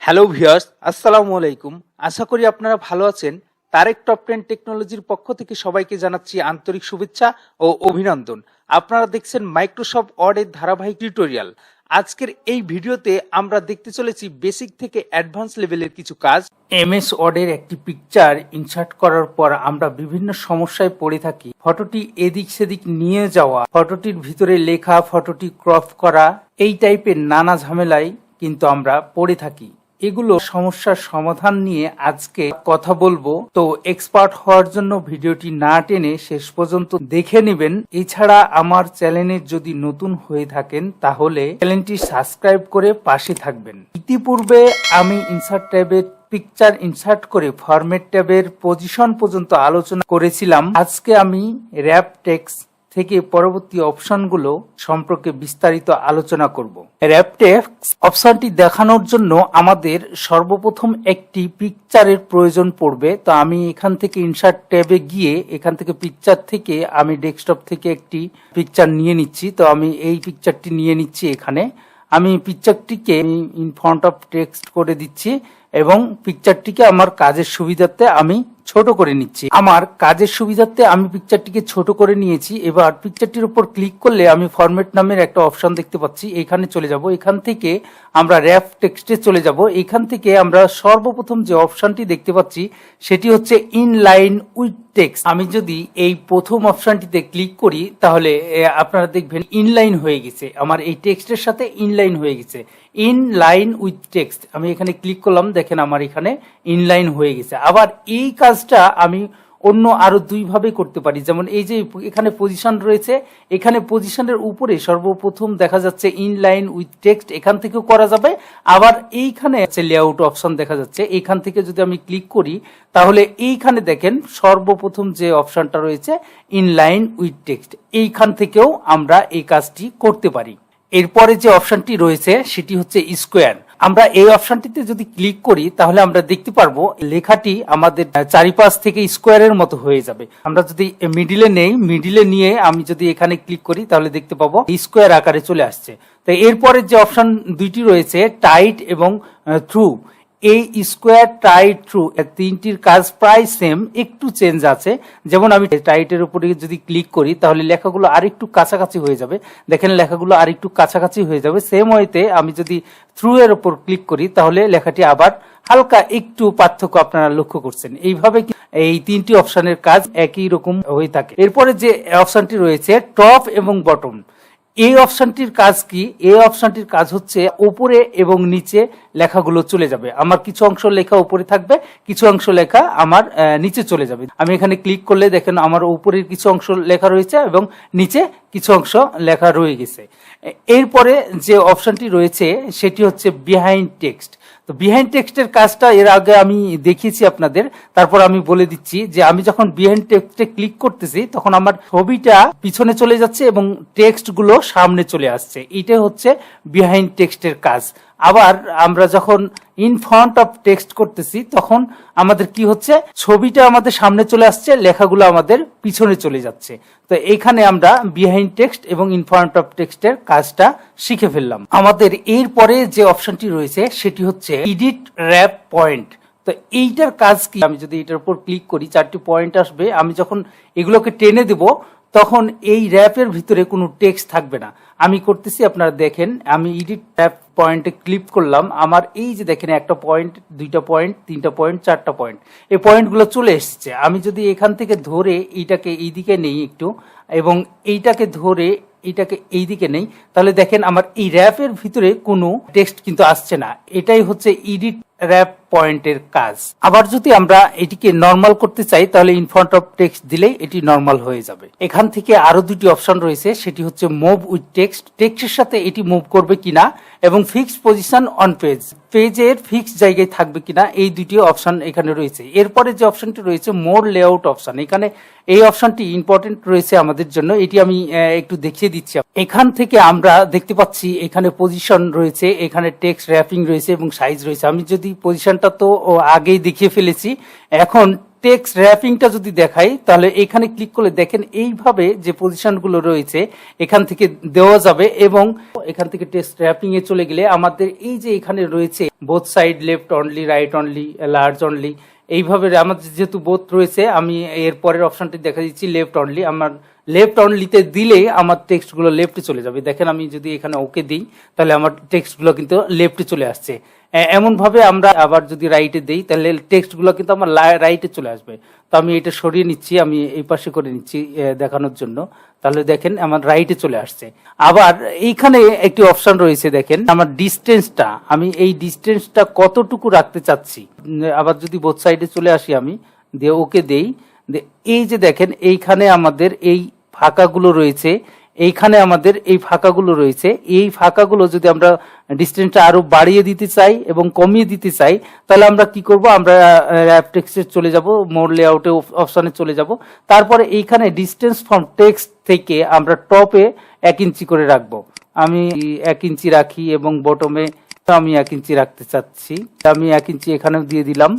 Hello viewers, আসসালামু আলাইকুম। আশা করি আপনারা ভালো আছেন। তারেক টপ 10 টেকনোলজির পক্ষ থেকে সবাইকে জানাচ্ছি আন্তরিক শুভেচ্ছা ও অভিনন্দন। আপনারা দেখছেন মাইক্রোসফট ওয়ার্ডের ধারাবাহিক টিউটোরিয়াল। আজকের এই ভিডিওতে আমরা দেখতে চলেছি বেসিক থেকে অ্যাডভান্স লেভেলের কিছু কাজ। এমএস ওয়ার্ডের একটি পিকচার ইনসার্ট করার পর আমরা বিভিন্ন সমস্যায় পড়ে থাকি। ফটোটি এদিক সেদিক নিয়ে যাওয়া, ফটোটির ভিতরে লেখা, ফটোটি ক্রপ করা, এই টাইপের নানা ঝামেলায় কিন্তু আমরা পড়ে থাকি। এগুলো সমস্যার সমাধান নিয়ে আজকে কথা বলবো। তো এক্সপার্ট হওয়ার জন্য ভিডিওটি না টেনে শেষ পর্যন্ত দেখে নেবেন। এছাড়া আমার চ্যানেলে যদি নতুন হয়ে থাকেন তাহলে চ্যানেলটি সাবস্ক্রাইব করে পাশে থাকবেন। ইতিপূর্বে আমি ইনসার্ট ট্যাবের পিকচার ইনসার্ট করে ফরম্যাট ট্যাবের পজিশন পর্যন্ত আলোচনা করেছিলাম। আজকে আমি র্যাপ টেক্সট থেকে পরবর্তী অপশনগুলো সম্পর্কে বিস্তারিত আলোচনা করব। র্যাপ টেক্সট অপশনটি দেখানোর জন্য আমাদের সর্বপ্রথম একটি পিকচারের প্রয়োজন পড়বে। তো আমি এখান থেকে ইনসার্ট ট্যাবে গিয়ে এখান থেকে পিকচার থেকে আমি ডেস্কটপ থেকে একটি পিকচার নিয়ে নিচ্ছি। তো আমি এই পিকচারটি নিয়ে নিচ্ছি। এখানে আমি পিকচারটিকে ইন ফ্রন্ট অফ টেক্সট করে দিচ্ছি এবং পিকচারটিকে আমার কাজের সুবিধার্থে আমি ছোট করে নিচ্ছি। আমার কাজের সুবিধার্থে আমি পিকচারটিকে ছোট করে নিয়েছি। এবার পিকচারটির উপর ক্লিক করলে আমি ফরম্যাট নামের একটা অপশন দেখতে পাচ্ছি। এখানে চলে যাব। এখান থেকে আমরা র্যাপ টেক্সটে চলে যাব। এখান থেকে আমরা সর্বপ্রথম যে অপশনটি দেখতে পাচ্ছি সেটি হচ্ছে ইনলাইন উইথ টেক্সট। আমি যদি এই প্রথম অপশনটিতে ক্লিক করি তাহলে আপনারা দেখবেন ইনলাইন হয়ে গেছে। আমার এই টেক্সটের সাথে ইনলাইন হয়ে গেছে। ইনলাইন উইথ টেক্সট আমি এখানে ক্লিক করলাম, দেখেন আমার এখানে ইনলাইন হয়ে গেছে। আবার এই কাজটা আমি অন্য আরো দুই ভাবে করতে পারি। যেমন এই যে এখানে পজিশন রয়েছে, এখানে পজিশনের উপরে সর্বপ্রথম দেখা যাচ্ছে ইনলাইন উইথ টেক্সট, এখান থেকেও করা যাবে। আবার এইখানে আছে লেআউট অপশন দেখা যাচ্ছে, এখান থেকে যদি আমি ক্লিক করি তাহলে এইখানে দেখেন সর্বপ্রথম যে অপশনটা রয়েছে ইনলাইন উইথ টেক্সট, এইখান থেকেও আমরা এই কাজটি করতে পারি। এরপরে যে অপশনটি রয়েছে সেটি হচ্ছে স্কোয়ার। আমরা এই অপশনটিতে যদি ক্লিক করি তাহলে আমরা দেখতে পারবো লেখাটি আমাদের চারিপাশ থেকে স্কোয়ারের মতো হয়ে যাবে। আমরা যদি মিডিলে নেই, মিডিলে নিয়ে আমি যদি এখানে ক্লিক করি তাহলে দেখতে পাবো স্কোয়ার আকারে চলে আসছে। তো এরপরে যে অপশন দুইটি রয়েছে টাইট এবং থ্রু, এই স্কোয়ার টাইট থ্রু তিনটির কাজ প্রায় সেম, একটু চেঞ্জ আছে। যেমন আমি টাইটের উপরে যদি ক্লিক করি তাহলে লেখাগুলো আরেকটু কাছাকাছি হয়ে যাবে। দেখেন লেখাগুলো আরেকটু কাছাকাছি হয়ে যাবে। সেম ওয়েতে আমি যদি থ্রু এর উপর ক্লিক করি তাহলে লেখাটি আবার হালকা একটু পার্থক্য আপনারা লক্ষ্য করছেন। এইভাবে এই তিনটি অপশনের কাজ একই রকম হয়ে থাকে। এরপরে যে অপশনটি রয়েছে টপ এবং বটম, এই অপশনটির কাজ কি? এই অপশনটির কাজ হচ্ছে উপরে এবং নিচে লেখাগুলো চলে যাবে। আমার কিছু অংশ লেখা উপরে থাকবে, কিছু অংশ লেখা আমার নিচে চলে যাবে। আমি এখানে ক্লিক করলে দেখেন আমার উপরের কিছু অংশ লেখা রয়েছে এবং নিচে কিছু অংশ লেখা রয়ে গেছে। এরপরে যে অপশনটি রয়েছে সেটি হচ্ছে বিহাইন্ড টেক্সট। তো বিহাইন্ড টেক্সটের কাজটা এর আগে আমি দেখিয়েছি আপনাদের, তারপর আমি বলে দিচ্ছি যে আমি যখন বিহাইন্ড টেক্সটে ক্লিক করতেছি তখন আমার ছবিটা পিছনে চলে যাচ্ছে এবং টেক্সট গুলো সামনে চলে আসছে। এটা হচ্ছে বিহাইন্ড টেক্সটের কাজ। আবার আমরা যখন ইন ফ্রন্ট অফ টেক্সট করতেছি তখন আমাদের কি হচ্ছে, ছবিটা আমাদের সামনে চলে আসছে, লেখাগুলো আমাদের পিছনে চলে যাচ্ছে। তো এখানে আমরা বিহাইন্ড টেক্সট এবং ইন ফ্রন্ট অফ টেক্সটের কাজটা শিখে ফেললাম। আমাদের এরপরে যে অপশনটি রয়েছে সেটি হচ্ছে এডিট র্যাপ পয়েন্ট। তো এইটার কাজ কি? আমি যদি এটার উপর ক্লিক করি চারটি পয়েন্ট আসবে। আমি যখন এগুলোকে টেনে দেব তখন এই র্যাপের ভিতরে কোনো টেক্সট থাকবে না। আমি করতেছি, আপনারা দেখেন, আমি এডিট র্যাপ পয়েন্টে ক্লিক করলাম। আমার এই যে দেখেন একটা পয়েন্ট, দুইটা পয়েন্ট, তিনটা পয়েন্ট, চারটা পয়েন্ট, এই পয়েন্টগুলো চলে এসেছে। আমি যদি এখান থেকে ধরে এইটাকে এইদিকে নেই একটু এবং এইটাকে ধরে এইটাকে এইদিকে নেই তাহলে দেখেন আমার এই র্যাপের ভিতরে কোনো টেক্সট কিন্তু আসছে না। এটাই হচ্ছে এডিট র্যাপ পয়েন্টের কাজ। আবার যদি আমরা এটিকে নরমাল করতে চাই তাহলে ইন ফ্রন্ট অফ টেক্সট দিলেই এটি নরমাল হয়ে যাবে। এখান থেকে আরো দুটি অপশন রয়েছে, সেটি হচ্ছে মুভ উইথ টেক্সট, টেক্সটের সাথে এটি মুভ করবে কিনা, এবং ফিক্সড পজিশন অন পেজ, পেজের ফিক্সড জায়গায় থাকবে কিনা, এই দুটি অপশন এখানে রয়েছে। এরপরে যে অপশনটি রয়েছে মোর লেআউট অপশন, এখানে এই অপশনটি ইম্পর্টেন্ট রয়েছে আমাদের জন্য, এটি আমি একটু দেখিয়ে দিচ্ছি। এখান থেকে আমরা দেখতে পাচ্ছি এখানে পজিশন রয়েছে, এখানে টেক্সট র্যাপিং রয়েছে এবং সাইজ রয়েছে। আমি যদি পজিশনটা তো আগেই দেখিয়ে ফেলেছি, এখন টেক্সট র্যাপিংটা যদি দেখাই তাহলে এখানে ক্লিক করলে দেখেন এইভাবে যে পজিশনগুলো রয়েছে এখান থেকে দেওয়া যাবে, এবং এখান থেকে টেক্সট র্যাপিং এ চলে গেলে আমাদের এই যে এখানে রয়েছে both side, left only, write only, large only, এইভাবে আমাদের যেহেতু বোথ রয়েছে, আমি এর পরের অপশনটি দেখা দিচ্ছি লেফট অনলি। আমার লেফট অনলিতে দিলে আমার টেক্সটগুলো লেফটে চলে যাবে। দেখেন আমি যদি এখানে ওকে দিই তাহলে আমার টেক্সটগুলো কিন্তু লেফটে চলে আসছে। এমন ভাবে আমরা আবার যদি রাইটে দেই তাহলে টেক্সটগুলো কিন্তু আমার রাইটে চলে আসবে। তো আমি এটা সরিয়ে নিচ্ছি, আমি এই পাশে করে নিচ্ছি দেখানোর জন্য। তাহলে দেখেন আমার রাইটে চলে আসছে। আবার এইখানে একটি অপশন রয়েছে, দেখেন আমার ডিস্টেন্সটা, আমি এই ডিস্টেন্সটা কতটুকু রাখতে চাচ্ছি। আবার যদি বোথ সাইডে চলে আসি আমি দিয়ে ওকে দেই, এই যে দেখেন এইখানে আমাদের এই ফাঁকাগুলো রয়েছে, এইখানে আমাদের এই ফাঁকাগুলো রয়েছে। এই ফাঁকাগুলো যদি আমরা ডিস্টেন্সটা আরো বাড়িয়ে দিতে চাই এবং কমিয়ে দিতে চাই তাহলে আমরা কি করব, আমরা র্যাপ টেক্সটে চলে যাব, মোর লেআউটে অপশনে চলে যাব। তারপরে এইখানে ডিস্টেন্স ফ্রম টেক্সট থেকে আমরা টপে 1 ইঞ্চি করে রাখবো। আমি 1 ইঞ্চি রাখি এবং বটমে আমি 1 ইঞ্চি রাখতে চাচ্ছি। আমি 1 ইঞ্চি এখানেও দিয়ে দিলাম,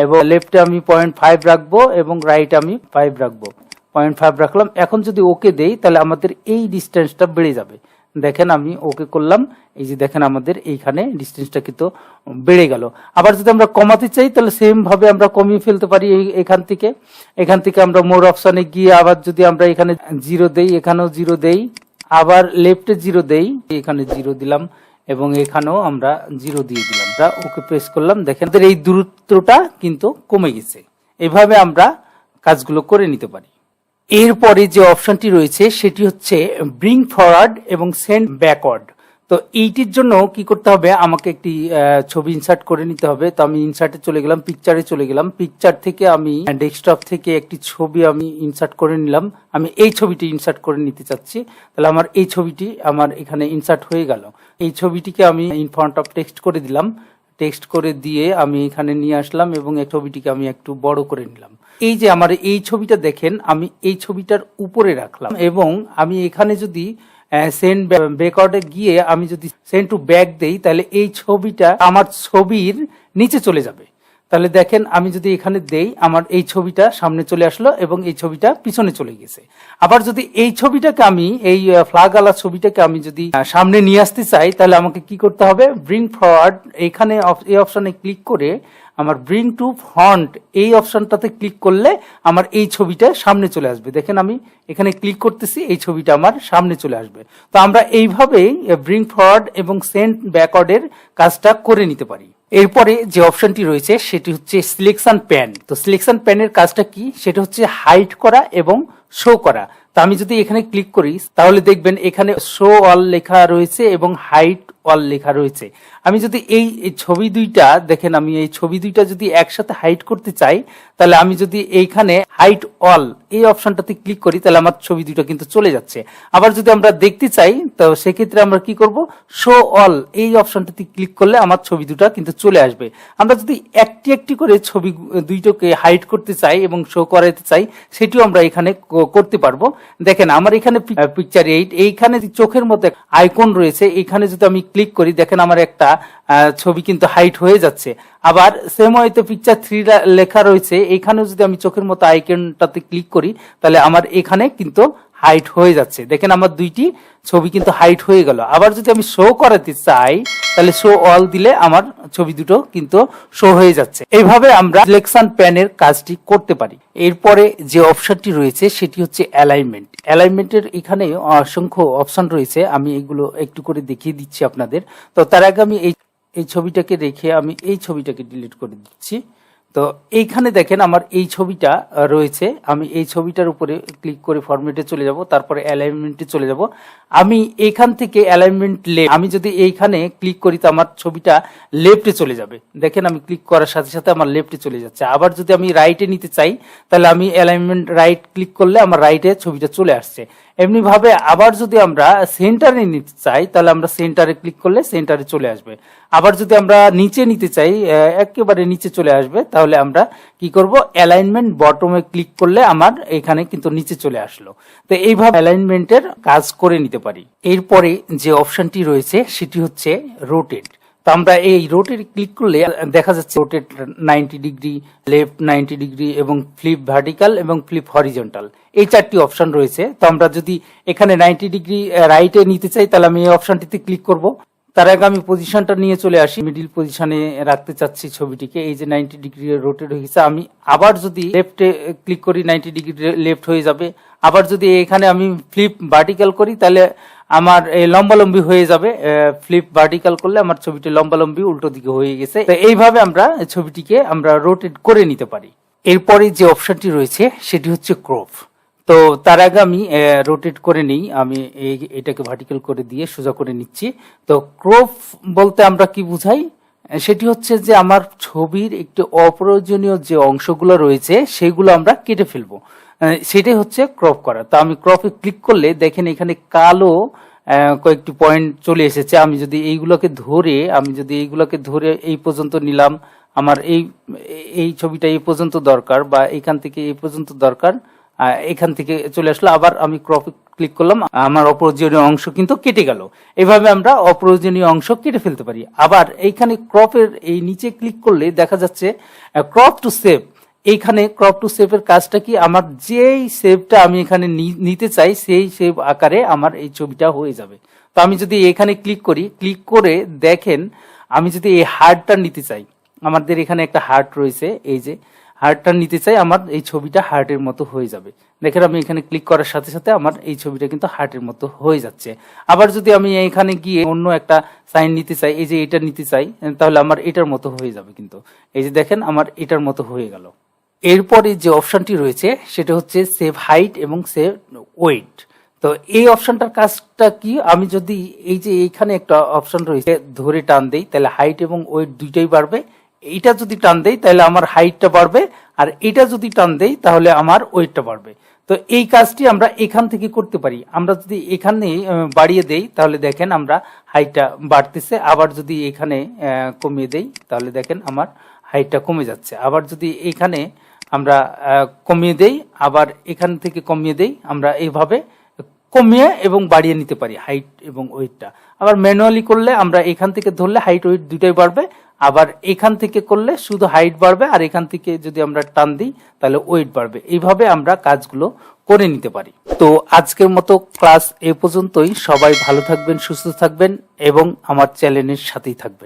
এবং লেফটে আমি 0.5 রাখবো এবং রাইটে আমি 5 রাখবো। 0.5 রাখলাম। এখন যদি ওকে দেই তাহলে আমাদের এই ডিস্টেন্সটা বেড়ে যাবে। দেখেন আমি ওকে করলাম, এই যে দেখেন আমাদের এইখানে ডিস্টেন্সটা কিন্তু বেড়ে গেল। আবার যদি আমরা কমাতে চাই তাহলে সেম ভাবে আমরা কমিয়ে ফেলতে পারি। এখান থেকে আমরা মোর অপশনে গিয়ে আবার যদি আমরা এখানে 0 দেই, এখানেও 0 দেই, আবার লেফটে 0 দেই, এখানে 0 দিলাম এবং এখানেও আমরা 0 দিয়ে দিলাম। ওকে প্রেস করলাম, দেখেন এই দূরত্বটা কিন্তু কমে গেছে। এভাবে আমরা কাজগুলো করে নিতে পারি। এরপরে যে অপশনটি রয়েছে সেটি হচ্ছে ব্রিং ফরওয়ার্ড এবং সেন্ড ব্যাকওয়ার্ড। তো এইটির জন্য কি করতে হবে, আমাকে একটি ছবি ইনসার্ট করে নিতে হবে। তো আমি ইনসার্টে চলে গেলাম, পিকচারে চলে গেলাম। পিকচার থেকে আমি ডেস্কটপ থেকে একটি ছবি আমি ইনসার্ট করে নিলাম। আমি এই ছবিটি ইনসার্ট করে নিতে চাচ্ছি। তাহলে আমার এই ছবিটি আমার এখানে ইনসার্ট হয়ে গেল। এই ছবিটিকে আমি ইন ফ্রন্ট অফ টেক্সট করে দিলাম। টেক্সট করে দিয়ে আমি এখানে নিয়ে আসলাম এবং এই ছবিটিকে আমি একটু বড় করে নিলাম। এই যে আমার এই ছবিটা দেখেন, আমি এই ছবিটার উপরে রাখলাম এবং আমি এখানে যদি সেন্ড ব্যাকওয়ার্ডে গিয়ে আমি যদি সেন্ড টু ব্যাক দেই তাহলে এই ছবিটা আমার ছবির নিচে চলে যাবে। তাহলে দেখেন আমি যদি এখানে দেই আমার এই ছবিটা সামনে চলে আসলো এবং এই ছবিটা পিছনে চলে গেছে। আবার যদি এই ছবিটাকে আমি এই ফ্ল্যাগ আলা ছবিটাকে আমি যদি সামনে নিয়ে আসতে চাই তাহলে আমাকে কি করতে হবে, ব্রিং ফরওয়ার্ড এখানে এই অপশনে ক্লিক করে আমার ব্রিং টু ফ্রন্ট এই অপশনটাতে ক্লিক করলে আমার এই ছবিটা সামনে চলে আসবে। দেখেন আমি এখানে ক্লিক করতেছি, এই ছবিটা আমার সামনে চলে আসবে। তো আমরা এইভাবেই ব্রিং ফরওয়ার্ড এবং সেন্ড ব্যাকওয়ার্ডের কাজটা করে নিতে পারি। এরপরে যে অপশনটি রয়েছে সেটি হচ্ছে সিলেকশন প্যান। তো সিলেকশন প্যানের কাজটা কি, সেটা হচ্ছে হাইড করা এবং শো করা। তো আমি যদি এখানে ক্লিক করি তাহলে দেখবেন এখানে শো অল লেখা রয়েছে এবং হাইড অল লেখা রয়েছে। আমি যদি এই ছবি দুইটা দেখেন, আমি এই ছবি দুইটা যদি একসাথে হাইড করতে চাই তাহলে আমি যদি এইখানে হাইড অল এই অপশনটাতে ক্লিক করি তাহলে আমার ছবি দুইটা কিন্তু চলে যাচ্ছে। আবার যদি আমরা দেখতে চাই তো সেক্ষেত্রে আমরা কি করব, শো অল এই অপশনটাতে ক্লিক করলে আমার ছবি দুটো কিন্তু চলে আসবে। আমরা যদি একটি একটি করে ছবি দুইটাকে হাইড করতে চাই এবং শো করাতে চাই সেটিও আমরা এখানে করতে পারবো। দেখেন আমার এখানে পিকচার 8 এইখানে চোখের মধ্যে আইকন রয়েছে, এখানে যদি আমি ক্লিক করি দেখেন আমার একটা ছবি কিন্তু হাইড হয়ে যাচ্ছে। আবার সেম হয়তো পিকচার 3 লেখা রয়েছে, এখানেও যদি আমি চোখের মতো আইকনটাতে ক্লিক করি তাহলে আমার এখানে কিন্তু হাইট হয়ে যাচ্ছে। দেখেন আমার দুইটি ছবি কিন্তু হাইট হয়ে গেল। আবার যদি আমি শো করাতে চাই তাহলে শো অল দিলে আমার ছবি দুটো কিন্তু শো হয়ে যাচ্ছে। এইভাবে আমরা সিলেকশন প্যানের কাজটি করতে পারি। এরপরে যে অপশনটি রয়েছে সেটি হচ্ছে অ্যালাইনমেন্ট। অ্যালাইনমেন্টের এখানে অসংখ্য অপশন রয়েছে, আমি এগুলো একটু করে দেখিয়ে দিচ্ছি আপনাদের। তো তার আগে আমি এই ছবিটাকে রেখে আমি এই ছবিটাকে ডিলিট করে দিচ্ছি। তো এইখানে দেখেন আমার এই ছবিটা রয়েছে, আমি এই ছবিটার উপরে ক্লিক করে ফরম্যাটে চলে যাব, তারপরে অ্যালাইনমেন্টে চলে যাব। আমি এখান থেকে অ্যালাইনমেন্ট আমি যদি এইখানে ক্লিক করি তো আমার ছবিটা লেফটে চলে যাবে। দেখেন আমি ক্লিক করার সাথে সাথে আমার লেফটে চলে যাচ্ছে। আবার যদি আমি রাইটে নিতে চাই তাহলে আমি অ্যালাইনমেন্ট রাইট ক্লিক করলে আমার রাইটে ছবিটা চলে আসছে। এমনি ভাবে আবার যদি আমরা সেন্টারে নিতে চাই তাহলে আমরা সেন্টারে ক্লিক করলে সেন্টারে চলে আসবে। আবার যদি আমরা নিচে নিতে চাই একেবারে নিচে চলে আসবে, তাহলে আমরা কি করব, অ্যালাইনমেন্ট বটমে ক্লিক করলে আমার এখানে কিন্তু নিচে চলে আসলো। তো এইভাবে অ্যালাইনমেন্টের কাজ করে নিতে পারি। এরপরে যে অপশনটি রয়েছে সেটি হচ্ছে রোটেট। তো আমরা এই রোটেট ক্লিক করলে দেখা যাচ্ছে রোটেট 90 ডিগ্রি, লেফট 90 ডিগ্রি এবং ফ্লিপ ভার্টিক্যাল এবং ফ্লিপ হরিজন্টাল, এই 4টি অপশন রয়েছে। তো আমরা যদি এখানে 90 ডিগ্রি রাইটে নিতে চাই তাহলে আমি এই অপশনটিতে ক্লিক করব। তার আগে আমি পজিশনটা নিয়ে চলে আসি, মিডিল পজিশনে রাখতে চাচ্ছি ছবিটিকে। এই যে 90 ডিগ্রি রোটেট হয়ে গেছে, আমি আবার যদি লেফটে ক্লিক করি 90 ডিগ্রি লেফট হয়ে যাবে। আবার যদি এখানে আমি ফ্লিপ ভার্টিক্যাল করি তাহলে আমার এই লম্বালম্বি হয়ে যাবে। ফ্লিপ ভার্টিক্যাল করলে আমার ছবিটি লম্বালম্বি উল্টো দিকে হয়ে গেছে। তো এইভাবে আমরা ছবিটিকে আমরা রোটেট করে নিতে পারি। এরপরে যে অপশনটি রয়েছে সেটি হচ্ছে ক্রপ। তো তার আগে আমি রোটেট করে নিই, আমি এটাকে ভার্টিক্যাল করে দিয়ে সোজা করে নিচ্ছি। তো ক্রপ বলতে আমরা কি বুঝাই, সেটি হচ্ছে যে আমার ছবির একটি অপ্রয়োজনীয় যে অংশগুলো রয়েছে সেগুলো আমরা কেটে ফেলবো, সেটাই হচ্ছে ক্রপ করা। তো আমি ক্রপে ক্লিক করলে দেখেন এখানে কালো কয়েকটি পয়েন্ট চলে এসেছে। আমি যদি এইগুলোকে ধরে এই পর্যন্ত নিলাম, আমার এই ছবিটা এই পর্যন্ত দরকার বা এখান থেকে এই পর্যন্ত দরকার, এখান থেকে চলে আসলো। আবার আমি ক্রপে ক্লিক করলাম, আমার অপ্রয়োজনীয় অংশ কিন্তু কেটে গেল। এইভাবে আমরা অপ্রয়োজনীয় অংশ কেটে ফেলতে পারি। আবার এইখানে ক্রপের এই নিচে ক্লিক করলে দেখা যাচ্ছে ক্রপ টু সেভ। এইখানে ক্রপ টু সেভ এর কাজটা কি, আমার যেই সেভটা আমি এখানে নিতে চাই সেই সেভ আকারে আমার এই ছবিটা হয়ে যাবে। তো আমি যদি এখানে ক্লিক করি, ক্লিক করে দেখেন আমি যদি এই হার্টটা নিতে চাই, আমাদের এখানে একটা হার্ট রয়েছে, এই যে হার্টটা নিতে চাই, আমার এই ছবিটা হার্টের মতো হয়ে যাবে। দেখেন আমি এখানে ক্লিক করার সাথে সাথে আমার এই ছবিটা কিন্তু হার্টের মতো হয়ে যাচ্ছে। আবার যদি আমি এখানে গিয়ে অন্য একটা সাইন নিতে চাই, এই যে এটা নিতে চাই, তাহলে আমার এটার মতো হয়ে যাবে। কিন্তু এই যে দেখেন আমার এটার মতো হয়ে গেল। এরপরে যে অপশনটি রয়েছে সেটা হচ্ছে সেভ হাইট এবং সেভ ওয়েট। তো এই অপশনটার কাজটা কি, আমি যদি এই যে এইখানে একটা অপশন রয়েছে ধরে টান দেই তাহলে হাইট এবং ওয়েট দুইটাই বাড়বে। এইটা যদি টান দেই তাহলে আমার হাইটটা বাড়বে, আর এটা যদি টান দেই তাহলে আমার ওয়েটটা বাড়বে। তো এই কাজটি আমরা এখান থেকে করতে পারি। আমরা যদি এখানে বাড়িয়ে দেই তাহলে দেখেন আমরা হাইটটা বাড়তেছে, আবার যদি এখানে কমিয়ে দেই তাহলে দেখেন আমার হাইটটা কমে যাচ্ছে। আবার যদি এখানে আমরা কমিয়ে দেই, আবার এখান থেকে কমিয়ে দেই, আমরা এইভাবে কমিয়ে এবং বাড়িয়ে নিতে পারি হাইট এবং ওয়েটটা। আবার ম্যানুয়ালি করলে আমরা এখান থেকে ধরলে হাইট ওয়েট দুটাই বাড়বে, আবার এখান থেকে করলে শুধু হাইট বাড়বে, আর এখান থেকে যদি আমরা টান দিই তাহলে ওয়েট বাড়বে। এইভাবে আমরা কাজগুলো করে নিতে পারি। তো আজকের মতো ক্লাস এ পর্যন্তই। সবাই ভালো থাকবেন, সুস্থ থাকবেন এবং আমার চ্যানেলের সাথেই থাকবেন।